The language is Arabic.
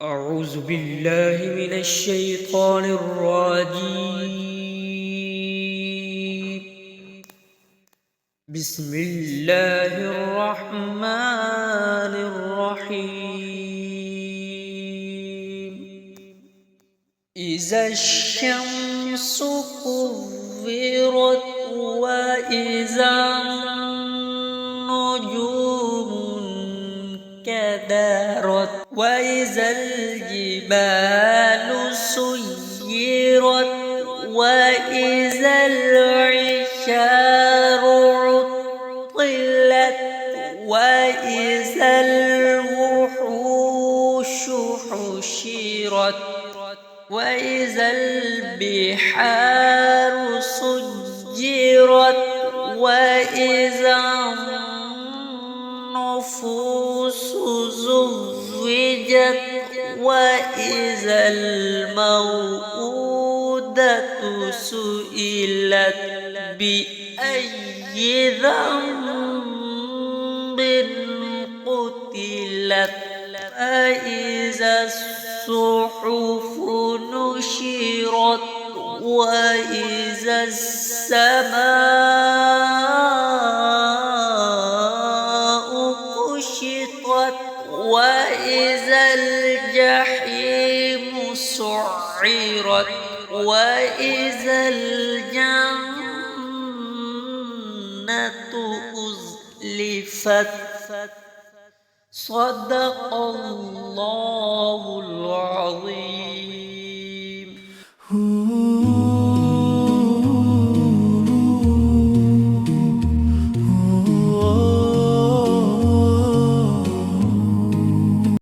أعوذ بالله من الشيطان الرجيم. بسم الله الرحمن الرحيم. إذا الشمس كورت وإذا النجوم انكدرت وإذا الجبال سيرت وإذا العشار عطلت وإذا الوحوش حشرت وإذا البحار سجرت وإذا النفوس زوجت وإذا الموءودة سئلت بأي ذنب قتلت فإذا الصحف نشرت وإذا السماء كشطت وإذا الجحيم سعرت وإذا الجنة أزلفت. صدق الله العظيم.